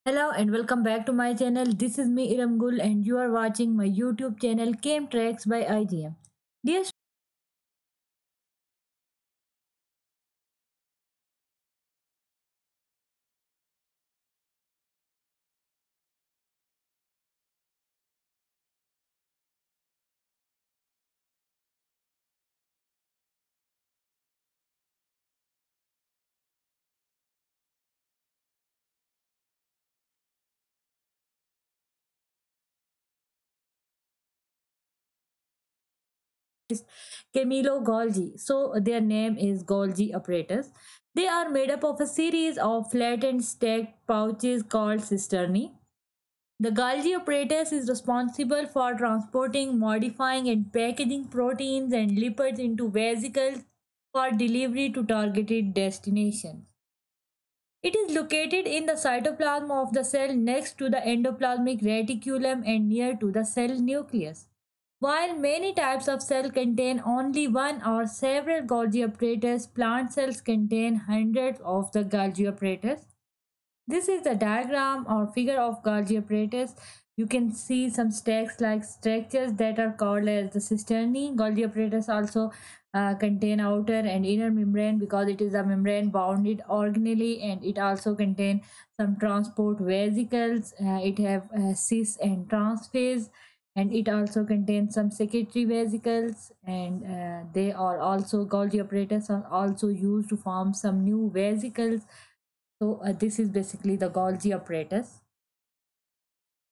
Hello and welcome back to my channel. This is me Iramgul and you are watching my YouTube channel Came Tracks by IGM. Dear Camilo Golgi. So their name is Golgi apparatus. They are made up of a series of flattened stacked pouches called cisterni. The Golgi apparatus is responsible for transporting, modifying and packaging proteins and lipids into vesicles for delivery to targeted destinations. It is located in the cytoplasm of the cell next to the endoplasmic reticulum and near to the cell nucleus. While many types of cell contain only one or several Golgi apparatus, plant cells contain hundreds of the Golgi apparatus. This is the diagram or figure of Golgi apparatus. You can see some stacks like structures that are called as the cisternae. Golgi apparatus also contain outer and inner membrane because it is a membrane bounded organelle, and it also contain some transport vesicles. It have cis and transphase, and it also contains some secretory vesicles, and they are also Golgi apparatus are also used to form some new vesicles. So this is basically the Golgi apparatus.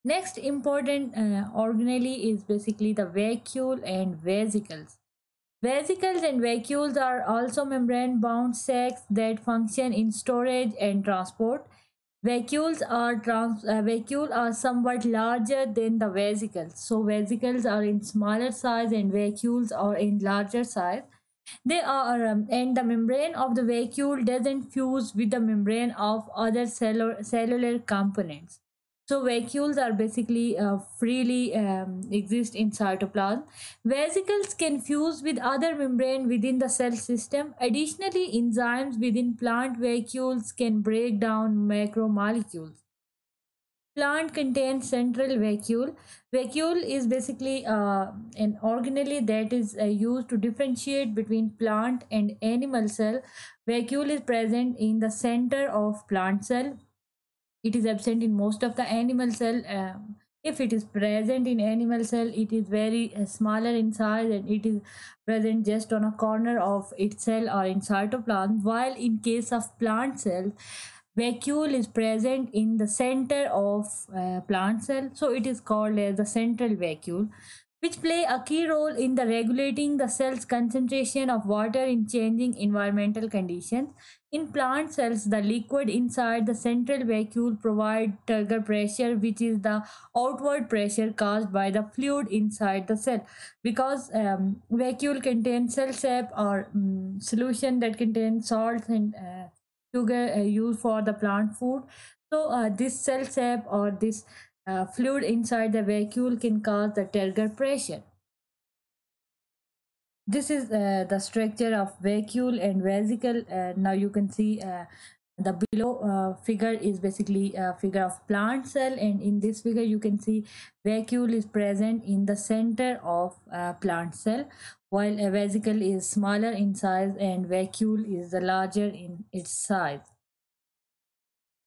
Next important organelle is basically the vacuole and vesicles. Vesicles and vacuoles are also membrane-bound sacs that function in storage and transport. Vacuole are somewhat larger than the vesicles. So vesicles are in smaller size and vacuoles are in larger size. They are and the membrane of the vacuole doesn't fuse with the membrane of other cellular components. So vacuoles are basically freely exist in cytoplasm. Vesicles can fuse with other membrane within the cell system. Additionally, enzymes within plant vacuoles can break down macromolecules. Plant contains central vacuole. Vacuole is basically an organelle that is used to differentiate between plant and animal cell. Vacuole is present in the center of plant cell. It is absent in most of the animal cell. If it is present in animal cell, it is very smaller in size, and it is present just on a corner of its cell or in cytoplasm. While in case of plant cells, vacuole is present in the center of plant cell, so it is called as the central vacuole, which play a key role in the regulating the cell's concentration of water in changing environmental conditions. In plant cells, the liquid inside the central vacuole provide turgor pressure, which is the outward pressure caused by the fluid inside the cell. Because vacuole contains cell sap or solution that contains salts and sugar used for the plant food. So this cell sap or this fluid inside the vacuole can cause the turgor pressure. This is the structure of vacuole and vesicle. Now you can see the below figure is basically a figure of plant cell, and in this figure you can see vacuole is present in the center of plant cell, while a vesicle is smaller in size and vacuole is the larger in its size.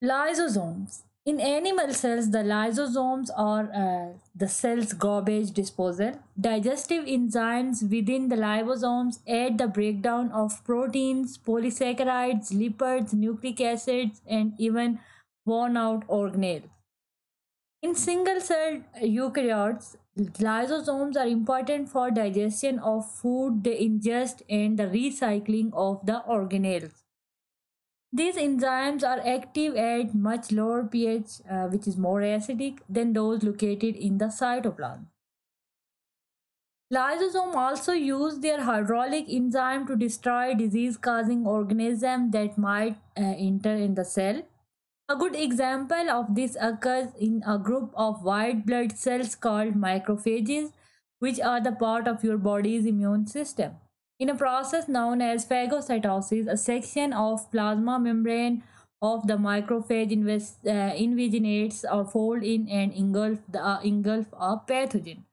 Lysosomes. In animal cells, the lysosomes are the cell's garbage disposal. Digestive enzymes within the liposomes aid the breakdown of proteins, polysaccharides, lipids, nucleic acids, and even worn out organelles. In single celled eukaryotes, lysosomes are important for digestion of food they ingest and the recycling of the organelles. These enzymes are active at much lower pH, which is more acidic than those located in the cytoplasm. Lysosomes also use their hydraulic enzyme to destroy disease-causing organisms that might enter in the cell. A good example of this occurs in a group of white blood cells called macrophages, which are the part of your body's immune system. In a process known as phagocytosis, a section of plasma membrane of the macrophage invaginates or fold in and engulf a pathogen.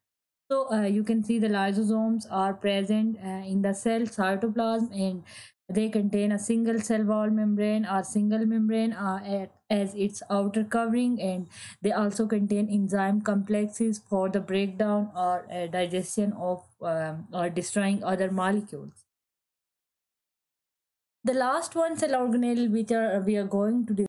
So you can see the lysosomes are present in the cell cytoplasm, and they contain a single cell wall membrane or single membrane as its outer covering, and they also contain enzyme complexes for the breakdown or digestion of or destroying other molecules. The last one cell organelle which we are going to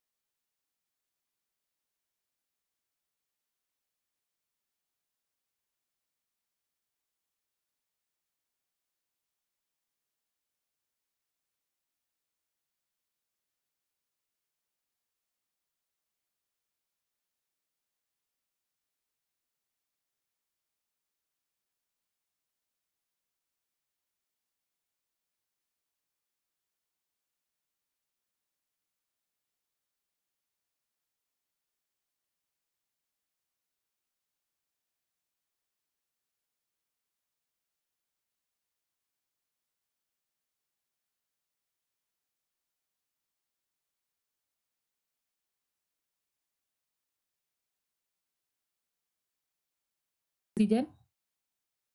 begin.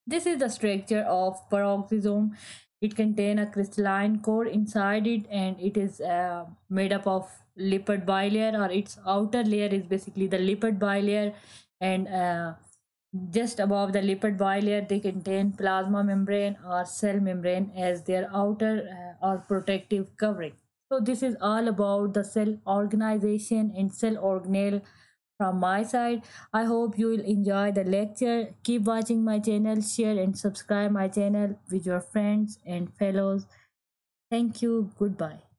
This is the structure of peroxisome. It contains a crystalline core inside it, and it is made up of lipid bilayer, or its outer layer is basically the lipid bilayer, and just above the lipid bilayer, they contain plasma membrane or cell membrane as their outer or protective covering. So this is all about the cell organization and cell organelle from my side. I hope you will enjoy the lecture. Keep watching my channel, share and subscribe my channel with your friends and fellows. Thank you. Goodbye.